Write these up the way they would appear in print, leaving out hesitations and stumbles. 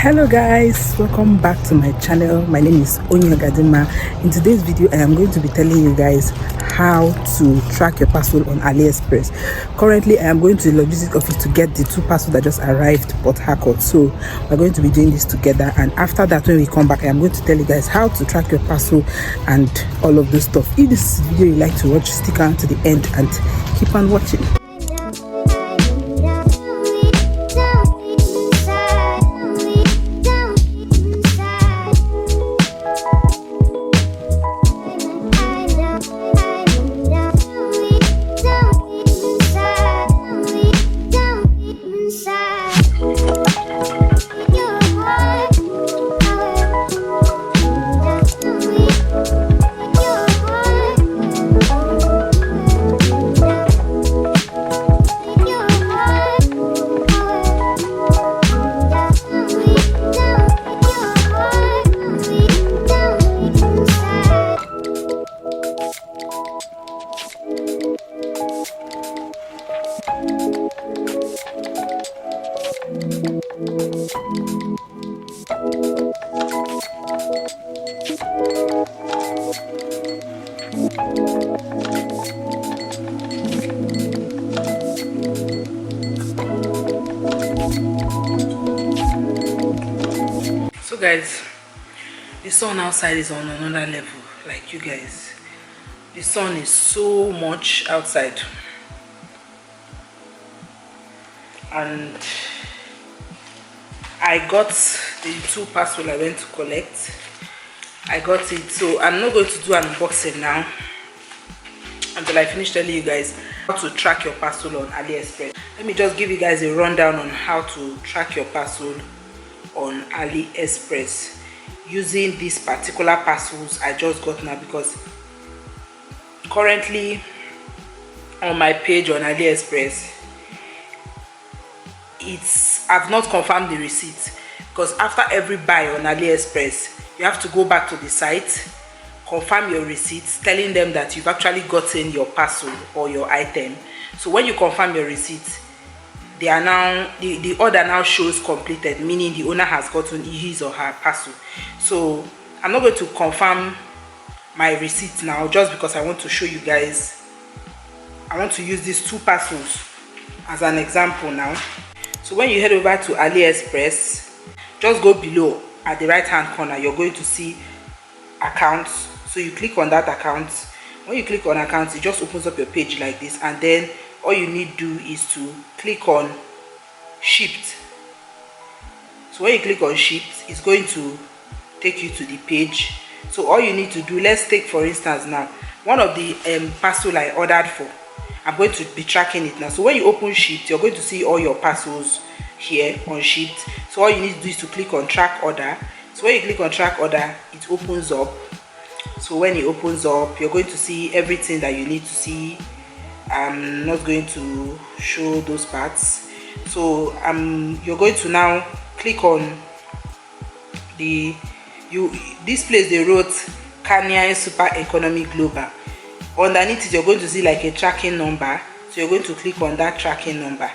Hello guys, welcome back to my channel. My name is 𝦸Say. In today's video I am going to be telling you guys how to track your parcel on AliExpress. Currently I am going to the logistic office to get the 2 parcels that just arrived Port Harcourt, so we're going to be doing this together, and after that when we come back I am going to tell you guys how to track your parcel and all of those stuff. If this video you like to watch, stick around to the end and keep on watching. So guys, the sun outside is on another level. Like, you guys, the sun is so much outside, and I got the 2 parcels I went to collect. I got it, so I'm not going to do an unboxing now until I finish telling you guys how to track your parcel on AliExpress. Let me just give you guys a rundown on how to track your parcel on AliExpress using these particular parcels I just got now, because currently on my page on AliExpress I've not confirmed the receipt, because after every buy on AliExpress you have to go back to the site, confirm your receipts, telling them that you've actually gotten your parcel or your item. So when you confirm your receipt, they are now the order now shows completed, meaning the owner has gotten his or her parcel. So I'm not going to confirm my receipt now, just because I want to show you guys. I want to use these 2 parcels as an example now. So when you head over to AliExpress, just go below at the right hand corner, you're going to see accounts. So you click on that account. When you click on accounts, it just opens up your page like this, and then all you need to do is to click on shipped. So when you click on shipped, it's going to take you to the page. So all you need to do, let's take for instance now one of the parcel I ordered for. I'm going to be tracking it now. So when you open shipped, you're going to see all your parcels here on shipped. So all you need to do is to click on track order. So when you click on track order, it opens up. So when it opens up, you're going to see everything that you need to see. I'm not going to show those parts. So you're going to now click on this place they wrote Kenya Super Economy Global. Underneath it, you're going to see like a tracking number. So you're going to click on that tracking number.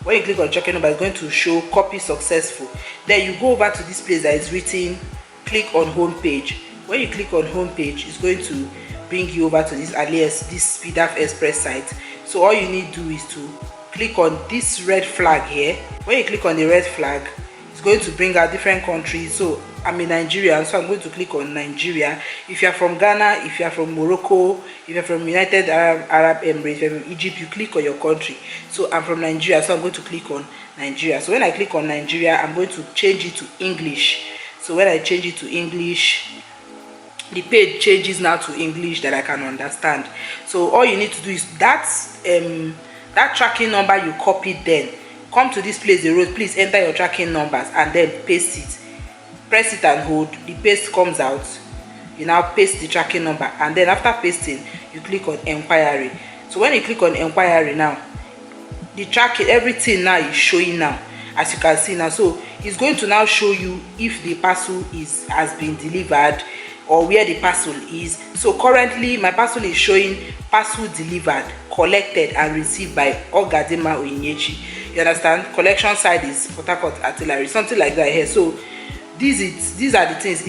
When you click on tracking number, it's going to show copy successful. Then you go over to this place that is written click on home page. When you click on home page, it's going to bring you over to this 𝑣LLO site. So all you need to do is to click on this red flag here. When you click on the red flag, it's going to bring out different countries. So I'm in Nigeria, so I'm going to click on Nigeria. If you are from Ghana, if you are from Morocco, if you are from United Arab Emirates, if you are from Egypt, you click on your country. So I'm from Nigeria, so I'm going to click on Nigeria. So when I click on Nigeria, I'm going to change it to English. So when I change it to English, the page changes now to English that I can understand. So all you need to do is that tracking number you copied, then come to this place they wrote please enter your tracking numbers, and then paste it. Press it and hold. The paste comes out. You now paste the tracking number, and then after pasting you click on inquiry. So when you click on inquiry now, the tracking, everything now is showing now, as you can see now. So it's going to now show you if the parcel has been delivered, or where the parcel is. So currently my parcel is showing parcel delivered, collected and received by 𝦸Chijekwuonyinyechi. You understand? Collection side is Port Harcourt Artillery, something like that here. So these are the things.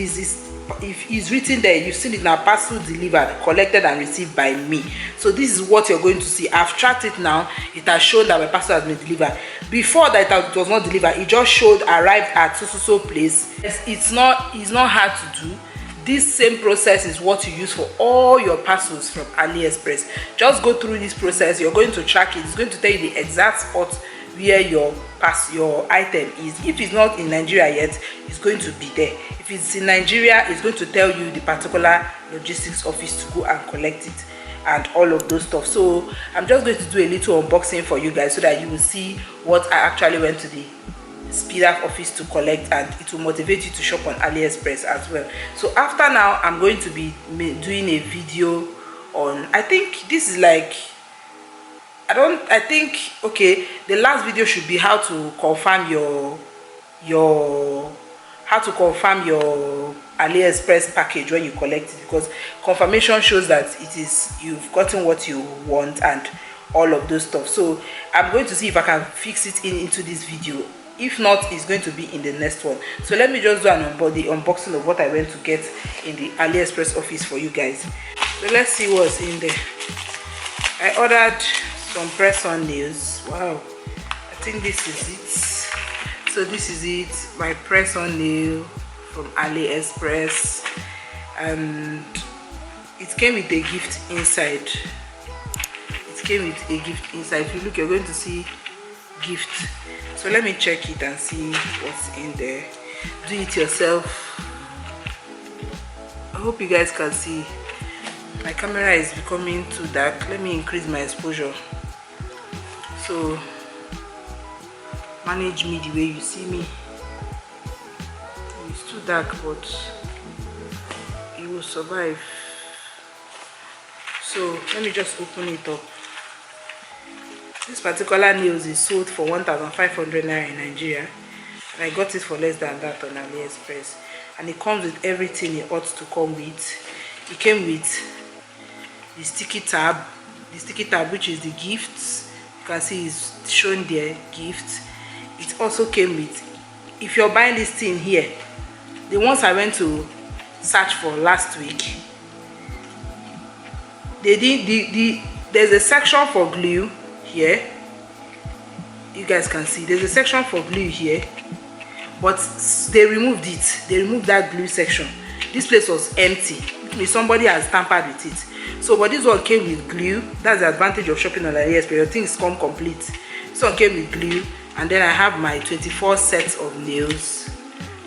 If it's written there, you've seen it now: parcel delivered, collected and received by me. So this is what you're going to see. I've tracked it now. It has shown that my parcel has been delivered. Before that, it was not delivered. It just showed arrived at so place. It's not hard to do. This same process is what you use for all your parcels from AliExpress. Just go through this process. You're going to track it. It's going to tell you the exact spot where your item is. If it's not in Nigeria yet, it's going to be there. If it's in Nigeria, it's going to tell you the particular logistics office to go and collect it and all of those stuff. So I'm just going to do a little unboxing for you guys so that you will see what I actually went to the speed up office to collect, and it will motivate you to shop on AliExpress as well. So after now, I'm going to be doing a video on, I think this is like, okay, the last video should be how to confirm your AliExpress package when you collect it, because confirmation shows that you've gotten what you want and all of those stuff. So I'm going to see if I can fix it into this video. If not, it's going to be in the next one. So let me just do the unboxing of what I went to get in the AliExpress office for you guys. So let's see what's in there. I ordered some press-on nails. Wow, I think this is it. So this is it, my press-on nail from AliExpress, and it came with a gift inside. If you look, you're going to see gift. So let me check it and see what's in there. Do it yourself. I hope you guys can see. My camera is becoming too dark. Let me increase my exposure. So manage me the way you see me. It's too dark, but it will survive. So let me just open it up. This particular nails is sold for 1,500 naira in Nigeria, and I got it for less than that on AliExpress. And it comes with everything it ought to come with. It came with the sticky tab, which is the gifts. You can see it's shown there, gift. It also came with, if you're buying this thing here, the ones I went to search for last week, there's a section for glue here. You guys can see there's a section for glue here, but they removed it. They removed that glue section. This place was empty. Somebody has tampered with it. So but this one came with glue. That's the advantage of shopping on AliExpress. Your things come complete. This one came with glue, and then I have my 24 sets of nails.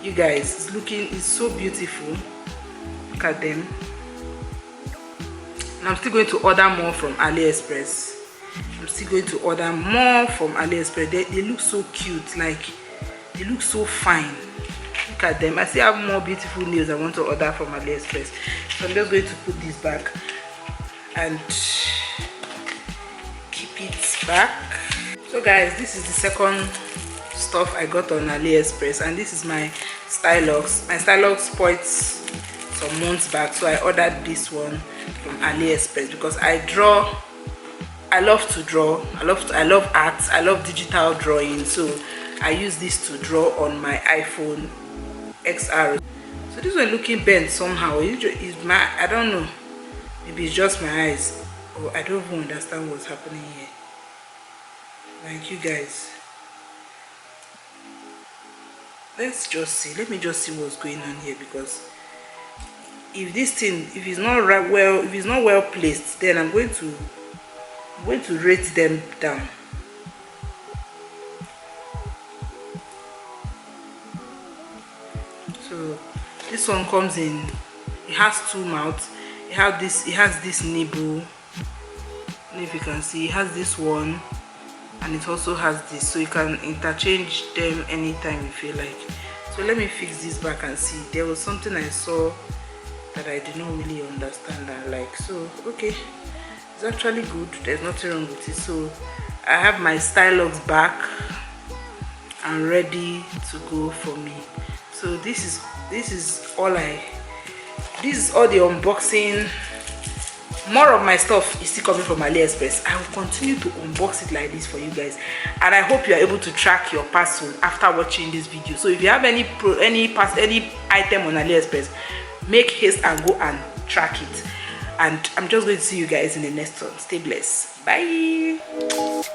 You guys, it's so beautiful. Look at them. And I'm still going to order more from AliExpress. They look so cute, like they look so fine. Look at them. I still have more beautiful nails I want to order from AliExpress. So I'm just going to put this back and keep it back. So guys, this is the second stuff I got on AliExpress, and this is my Stylox. My Stylox spoiled some months back, so I ordered this one from AliExpress because I love to draw. I love art. I love digital drawing. So I use this to draw on my iPhone XR. So this one looking bent somehow. I don't know. Maybe it's just my eyes. Or I don't even understand what's happening here. Like, you guys. Let's just see. Let me just see what's going on here, because if this thing, if it's not well placed, then I'm going to rate them down. So this one comes in, it has two mouths. It has this nibble. I don't know if you can see, it has this one, and it also has this, so you can interchange them anytime you feel like. So let me fix this back and see. There was something I saw that I did not really understand and like. So okay, it's actually good. There's nothing wrong with it. So I have my Stylox back and ready to go for me. So this is all the unboxing more of my stuff is still coming from AliExpress. I will continue to unbox it like this for you guys, and I hope you are able to track your parcel after watching this video. So if you have any item on AliExpress, make haste and go and track it. And I'm just going to see you guys in the next one. Stay blessed. Bye.